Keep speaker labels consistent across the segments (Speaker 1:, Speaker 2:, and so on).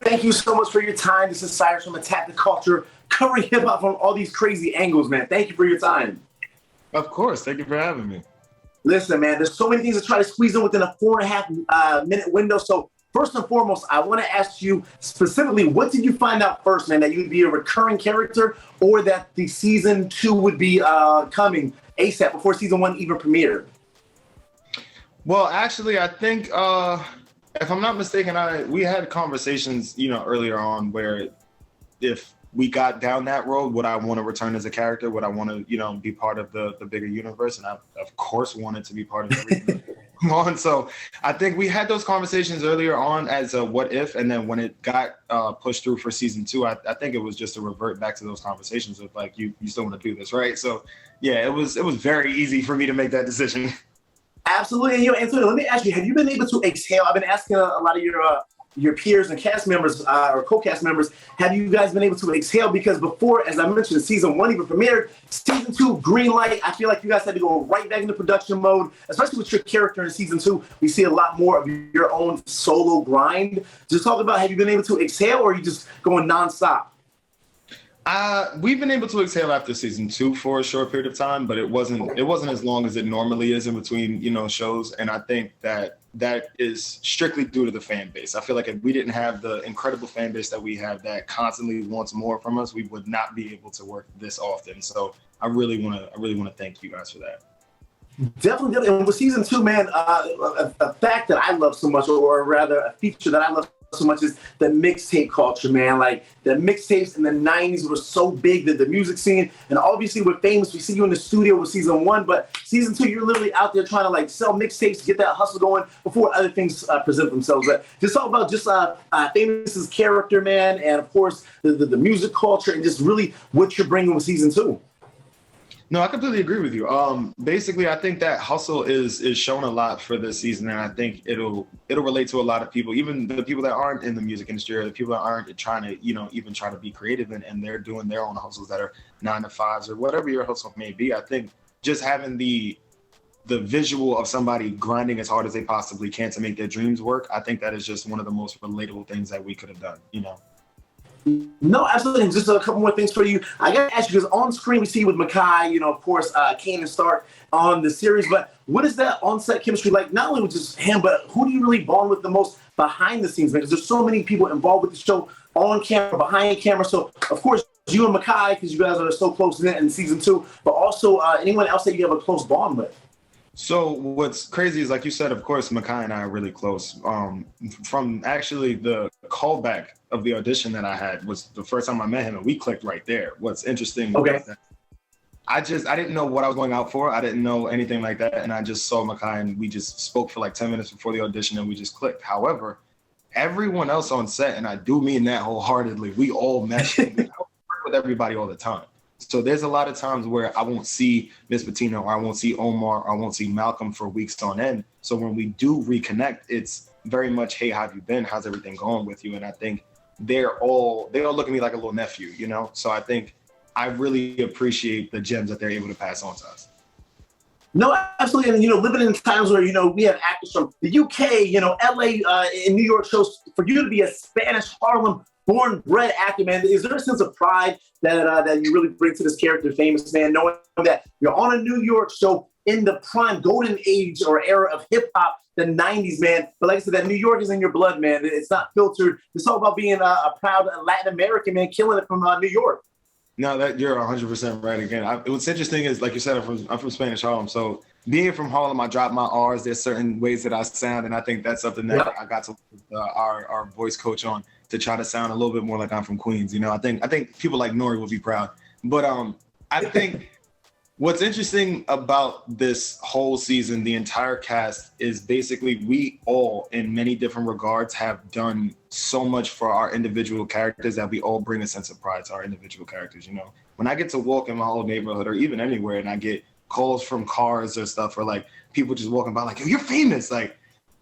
Speaker 1: Thank you so much for your time. This is Cyrus from Attack the Culture, covering hip hop from all these crazy angles, man. Thank you for your time.
Speaker 2: Of course. Thank you for having me.
Speaker 1: Listen, man, there's so many things to try to squeeze in within a 4.5 minute window. So first and foremost, I want to ask you specifically, what did you find out first, man, that you would be a recurring character or that the season 2 would be coming ASAP before season 1 even premiered?
Speaker 2: Well, actually, I think, if I'm not mistaken, we had conversations, earlier on where if we got down that road, would I want to return as a character? Would I want to, be part of the bigger universe? And I, of course, wanted to be part of everything on. So I think we had those conversations earlier on as a what if, and then when it got pushed through for season 2, I think it was just to revert back to those conversations of like, you still want to do this, right? So yeah, it was very easy for me to make that decision.
Speaker 1: Absolutely. And Antonio, let me ask you, have you been able to exhale? I've been asking a lot of your peers and cast members or co-cast members, have you guys been able to exhale? Because before, as I mentioned, season 1 even premiered, season 2, green light, I feel like you guys had to go right back into production mode, especially with your character in season 2. We see a lot more of your own solo grind. Just talk about, have you been able to exhale or are you just going nonstop?
Speaker 2: We've been able to exhale after season 2 for a short period of time, but it wasn't as long as it normally is in between, shows. And I think that is strictly due to the fan base. I feel like if we didn't have the incredible fan base that we have that constantly wants more from us, we would not be able to work this often. So I really want to thank you guys for that.
Speaker 1: Definitely. And with season 2, man, a fact that I love so much, or rather a feature that I love so much, is the mixtape culture, man. Like the mixtapes in the 90s were so big, that the music scene, and obviously we're famous. We see you in the studio with season 1, but season 2, you're literally out there trying to like sell mixtapes to get that hustle going before other things present themselves. But just talk about just Famous's character, man, and of course the music culture and just really what you're bringing with season 2.
Speaker 2: No, I completely agree with you. Basically, I think that hustle is shown a lot for this season, and I think it'll relate to a lot of people, even the people that aren't in the music industry or the people that aren't trying to, even try to be creative and they're doing their own hustles that are 9-to-5s or whatever your hustle may be. I think just having the visual of somebody grinding as hard as they possibly can to make their dreams work, I think that is just one of the most relatable things that we could have done,
Speaker 1: No, absolutely. And just a couple more things for you. I got to ask you, because on screen we see you with Makai, of course, Kanan start on the series, but what is that on-set chemistry like, not only with just him, but who do you really bond with the most behind the scenes, man? Because there's so many people involved with the show, on camera, behind camera. So, of course, you and Makai, because you guys are so close in season 2, but also anyone else that you have a close bond with.
Speaker 2: So what's crazy is, like you said, of course, Makai and I are really close. From actually the callback of the audition that I had was the first time I met him, and we clicked right there. What's interesting was that I didn't know what I was going out for. I didn't know anything like that. And I just saw Makai and we just spoke for like 10 minutes before the audition and we just clicked. However, everyone else on set, and I do mean that wholeheartedly, we all mesh. We work with everybody all the time. So there's a lot of times where I won't see Miss Bettina or I won't see Omar or I won't see Malcolm for weeks on end. So when we do reconnect, it's very much, hey, how have you been? How's everything going with you? And I think they all look at me like a little nephew, So I think I really appreciate the gems that they're able to pass on to us.
Speaker 1: No, absolutely. And, living in times where, we have actors from the UK, LA, in New York shows, for you to be a Spanish Harlem born bred actor, man, is there a sense of pride that you really bring to this character, Famous, man, knowing that you're on a New York show in the prime golden age or era of hip hop, the 90s, man. But like I said, that New York is in your blood, man. It's not filtered. It's all about being a proud Latin American, man, killing it from New York.
Speaker 2: No, that you're 100% right again. What's interesting is, like you said, I'm from Spanish Harlem. So being from Harlem, I drop my R's. There's certain ways that I sound, and I think that's something that I got to work with our voice coach on to try to sound a little bit more like I'm from Queens. I think people like Nori will be proud. But I think what's interesting about this whole season, the entire cast, is basically we all, in many different regards, have done so much for our individual characters that we all bring a sense of pride to our individual characters. When I get to walk in my old neighborhood or even anywhere and I get calls from cars or stuff, or like people just walking by like, yo, you're famous, like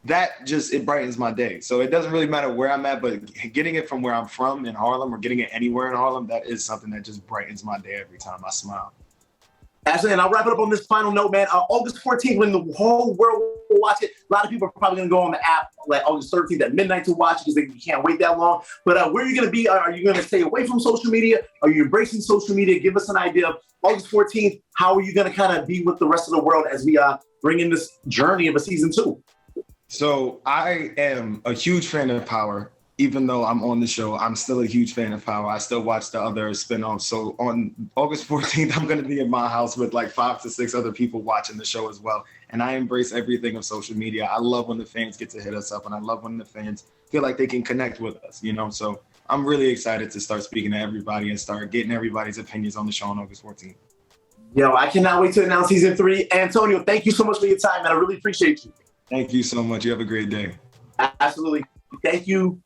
Speaker 2: that just, it brightens my day. So it doesn't really matter where I'm at, but getting it from where I'm from in Harlem or getting it anywhere in Harlem, that is something that just brightens my day every time I smile.
Speaker 1: Actually, and I'll wrap it up on this final note, man. August 14th, when the whole world people watch it. A lot of people are probably going to go on the app like August 13th at midnight to watch it because they can't wait that long. But where are you going to be? Are you going to stay away from social media? Are you embracing social media? Give us an idea of August 14th. How are you going to kind of be with the rest of the world as we bring in this journey of a season 2?
Speaker 2: So I am a huge fan of Power. Even though I'm on the show, I'm still a huge fan of Power. I still watch the other spinoffs. So on August 14th, I'm going to be in my house with like 5 to 6 other people watching the show as well. And I embrace everything of social media. I love when the fans get to hit us up, and I love when the fans feel like they can connect with us, you know? So I'm really excited to start speaking to everybody and start getting everybody's opinions on the show on August 14th.
Speaker 1: Yo, I cannot wait to announce season 3. Antonio, thank you so much for your time, man. I really appreciate you.
Speaker 2: Thank you so much. You have a great day.
Speaker 1: Absolutely. Thank you.